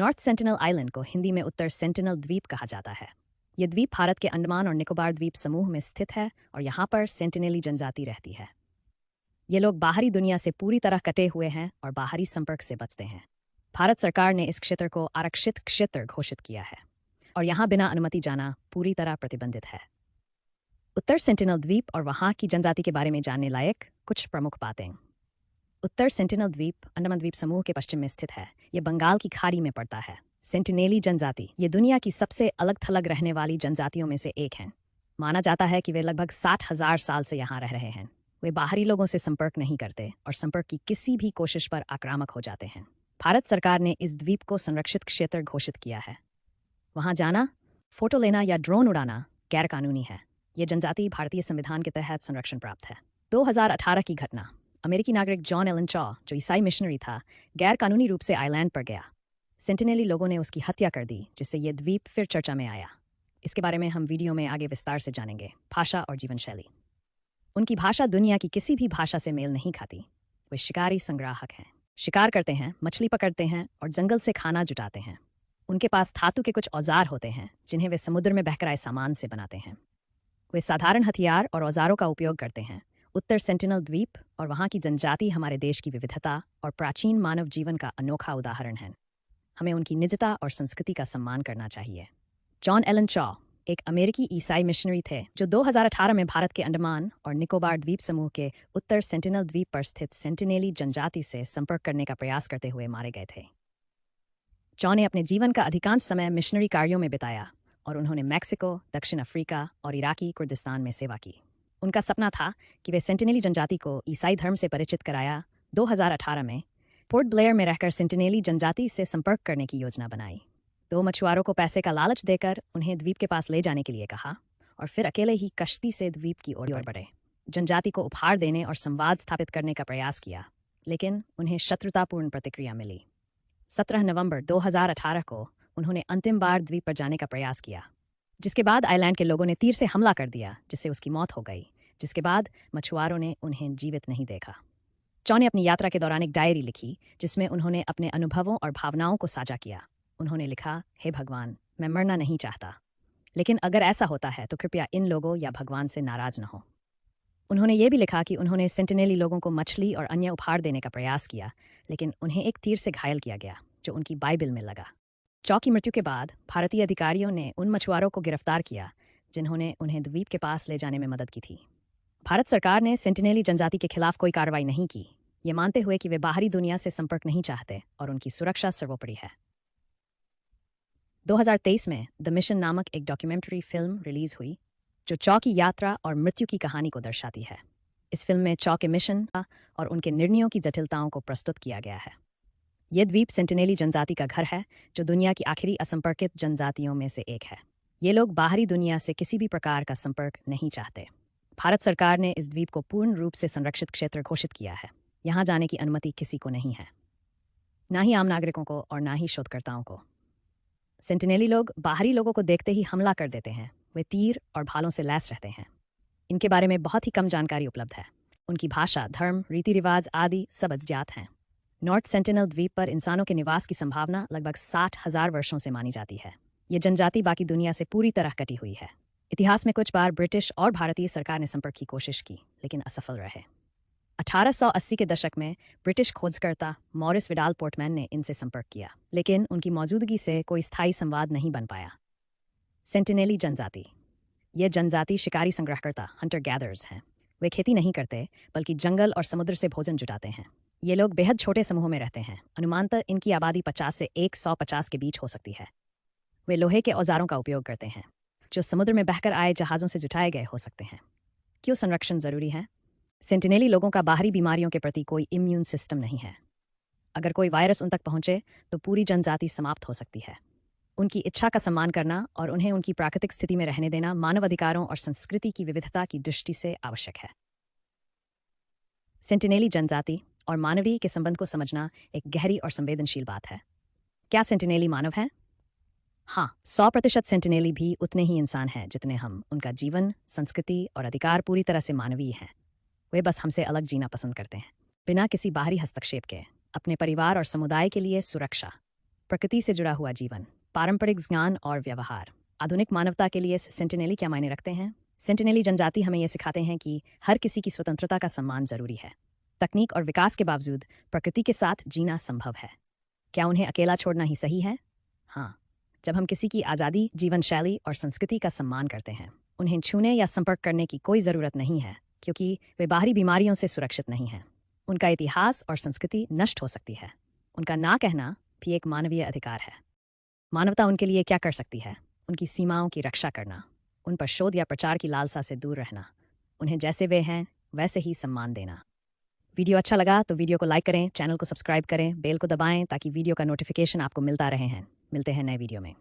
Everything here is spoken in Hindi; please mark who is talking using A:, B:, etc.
A: नॉर्थ सेंटिनल आइलैंड को हिंदी में उत्तर सेंटिनल द्वीप कहा जाता है। ये द्वीप भारत के अंडमान और निकोबार द्वीप समूह में स्थित है और यहाँ पर सेंटिनेली जनजाति रहती है। ये लोग बाहरी दुनिया से पूरी तरह कटे हुए हैं और बाहरी संपर्क से बचते हैं। भारत सरकार ने इस क्षेत्र को आरक्षित क्षेत्र घोषित किया है और यहाँ बिना अनुमति जाना पूरी तरह प्रतिबंधित है। उत्तर सेंटिनल द्वीप और वहाँ की जनजाति के बारे में जानने लायक कुछ प्रमुख बातें। उत्तर सेंटिनल द्वीप अंडमान द्वीप समूह के पश्चिम में स्थित है। ये बंगाल की खाड़ी में पड़ता है। सेंटिनेली जनजाति ये दुनिया की सबसे अलग थलग रहने वाली जनजातियों में से एक है। माना जाता है कि वे लगभग 60,000 साल से यहाँ रह रहे हैं। वे बाहरी लोगों से संपर्क नहीं करते और संपर्क की किसी भी कोशिश पर आक्रामक हो जाते हैं। भारत सरकार ने इस द्वीप को संरक्षित क्षेत्र घोषित किया है। वहाँ जाना, फोटो लेना या ड्रोन उड़ाना गैरकानूनी है। ये जनजाति भारतीय संविधान के तहत संरक्षण प्राप्त है। 2018 की घटना। अमेरिकी नागरिक जॉन एलन चॉ, जो ईसाई मिशनरी था, गैरकानूनी रूप से आइलैंड पर गया। सेंटिनेली लोगों ने उसकी हत्या कर दी, जिससे ये द्वीप फिर चर्चा में आया। इसके बारे में हम वीडियो में आगे विस्तार से जानेंगे। भाषा और जीवन शैली। उनकी भाषा दुनिया की किसी भी भाषा से मेल नहीं खाती। वे शिकारी संग्राहक हैं, शिकार करते हैं, मछली पकड़ते हैं और जंगल से खाना जुटाते हैं। उनके पास धातु के कुछ औजार होते हैं जिन्हें वे समुद्र में बहकर आए सामान से बनाते हैं। वे साधारण हथियार और औजारों का उपयोग करते हैं। उत्तर सेंटिनल द्वीप और वहाँ की जनजाति हमारे देश की विविधता और प्राचीन मानव जीवन का अनोखा उदाहरण है। हमें उनकी निजता और संस्कृति का सम्मान करना चाहिए। जॉन एलन चॉ एक अमेरिकी ईसाई मिशनरी थे जो 2018 में भारत के अंडमान और निकोबार द्वीप समूह के उत्तर सेंटिनल द्वीप पर स्थित सेंटिनेली जनजाति से संपर्क करने का प्रयास करते हुए मारे गए थे। जॉन ने अपने जीवन का अधिकांश समय मिशनरी कार्यों में बिताया और उन्होंने मैक्सिको, दक्षिण अफ्रीका और इराकी कुर्दिस्तान में सेवा की। उनका सपना था कि वे सेंटिनेली जनजाति को ईसाई धर्म से परिचित कराया। 2018 में पोर्ट ब्लेयर में रहकर सेंटिनेली जनजाति से संपर्क करने की योजना बनाई। 2 मछुआरों को पैसे का लालच देकर उन्हें द्वीप के पास ले जाने के लिए कहा और फिर अकेले ही कश्ती से द्वीप की ओर बढ़े। जनजाति को उपहार देने और संवाद स्थापित करने का प्रयास किया, लेकिन उन्हें शत्रुतापूर्ण प्रतिक्रिया मिली। 17 नवंबर 2018 को उन्होंने अंतिम बार द्वीप पर जाने का प्रयास किया, जिसके बाद आइलैंड के लोगों ने तीर से हमला कर दिया, जिससे उसकी मौत हो गई। जिसके बाद मछुआरों ने उन्हें जीवित नहीं देखा। चॉ ने अपनी यात्रा के दौरान एक डायरी लिखी जिसमें उन्होंने अपने अनुभवों और भावनाओं को साझा किया। उन्होंने लिखा, हे भगवान, मैं मरना नहीं चाहता, लेकिन अगर ऐसा होता है तो कृपया इन लोगों या भगवान से नाराज न हो। उन्होंने ये भी लिखा कि उन्होंने सेंटिनेली लोगों को मछली और अन्य उपहार देने का प्रयास किया, लेकिन उन्हें एक तीर से घायल किया गया जो उनकी बाइबल में लगा। चॉ की मृत्यु के बाद भारतीय अधिकारियों ने उन मछुआरों को गिरफ्तार किया जिन्होंने उन्हें द्वीप के पास ले जाने में मदद की थी। भारत सरकार ने सेंटिनेली जनजाति के खिलाफ कोई कार्रवाई नहीं की, ये मानते हुए कि वे बाहरी दुनिया से संपर्क नहीं चाहते और उनकी सुरक्षा सर्वोपरि है। 2023 में द मिशन नामक एक डॉक्यूमेंट्री फिल्म रिलीज हुई जो चॉ की यात्रा और मृत्यु की कहानी को दर्शाती है। इस फिल्म में चॉ के मिशन और उनके निर्णयों की जटिलताओं को प्रस्तुत किया गया है। यह द्वीप सेंटिनेली जनजाति का घर है, जो दुनिया की आखिरी असंपर्कित जनजातियों में से एक है। ये लोग बाहरी दुनिया से किसी भी प्रकार का संपर्क नहीं चाहते। भारत सरकार ने इस द्वीप को पूर्ण रूप से संरक्षित क्षेत्र घोषित किया है। यहाँ जाने की अनुमति किसी को नहीं है, ना ही आम नागरिकों को और ना ही शोधकर्ताओं को। सेंटिनेली लोग बाहरी लोगों को देखते ही हमला कर देते हैं। वे तीर और भालों से लैस रहते हैं। इनके बारे में बहुत ही कम जानकारी उपलब्ध है। उनकी भाषा, धर्म, रीति रिवाज आदि सब अज्ञात हैं। नॉर्थ सेंटिनल द्वीप पर इंसानों के निवास की संभावना लगभग 60,000 वर्षों से मानी जाती है। ये जनजाति बाकी दुनिया से पूरी तरह कटी हुई है। इतिहास में कुछ बार ब्रिटिश और भारतीय सरकार ने संपर्क की कोशिश की, लेकिन असफल रहे। 1880 के दशक में ब्रिटिश खोजकर्ता मॉरिस विडाल पोर्टमैन ने इनसे संपर्क किया, लेकिन उनकी मौजूदगी से कोई स्थायी संवाद नहीं बन पाया। सेंटिनेली जनजाति। यह जनजाति शिकारी संग्रहकर्ता हंटर गैदर्स हैं। वे खेती नहीं करते, बल्कि जंगल और समुद्र से भोजन जुटाते हैं। ये लोग बेहद छोटे समूहों में रहते हैं। अनुमानतः इनकी आबादी 50 से 150 के बीच हो सकती है। वे लोहे के औजारों का उपयोग करते हैं, जो समुद्र में बहकर आए जहाज़ों से जुटाए गए हो सकते हैं। क्यों संरक्षण जरूरी है? सेंटिनेली लोगों का बाहरी बीमारियों के प्रति कोई इम्यून सिस्टम नहीं है। अगर कोई वायरस उन तक पहुंचे तो पूरी जनजाति समाप्त हो सकती है। उनकी इच्छा का सम्मान करना और उन्हें उनकी प्राकृतिक स्थिति में रहने देना मानव अधिकारों और संस्कृति की विविधता की दृष्टि से आवश्यक है। सेंटिनेली जनजाति और मानवीय के संबंध को समझना एक गहरी और संवेदनशील बात है। क्या सेंटिनेली मानव हैं? हाँ, 100% सेंटिनेली भी उतने ही इंसान हैं जितने हम। उनका जीवन, संस्कृति और अधिकार पूरी तरह से मानवीय हैं। वे बस हमसे अलग जीना पसंद करते हैं, बिना किसी बाहरी हस्तक्षेप के, अपने परिवार और समुदाय के लिए सुरक्षा, प्रकृति से जुड़ा हुआ जीवन, पारंपरिक ज्ञान और व्यवहार। आधुनिक मानवता के लिए सेंटिनेली क्या मायने रखते हैं? सेंटिनेली जनजाति हमें यह सिखाते हैं कि हर किसी की स्वतंत्रता का सम्मान जरूरी है। तकनीक और विकास के बावजूद प्रकृति के साथ जीना संभव है। क्या उन्हें अकेला छोड़ना ही सही है? हाँ, जब हम किसी की आज़ादी, जीवन शैली और संस्कृति का सम्मान करते हैं, उन्हें छूने या संपर्क करने की कोई ज़रूरत नहीं है, क्योंकि वे बाहरी बीमारियों से सुरक्षित नहीं हैं। उनका इतिहास और संस्कृति नष्ट हो सकती है। उनका ना कहना भी एक मानवीय अधिकार है। मानवता उनके लिए क्या कर सकती है? उनकी सीमाओं की रक्षा करना, उन पर शोध या प्रचार की लालसा से दूर रहना, उन्हें जैसे वे हैं वैसे ही सम्मान देना। वीडियो अच्छा लगा तो वीडियो को लाइक करें, चैनल को सब्सक्राइब करें, बेल को दबाएं ताकि वीडियो का नोटिफिकेशन आपको मिलता रहे हैं। मिलते हैं नए वीडियो में।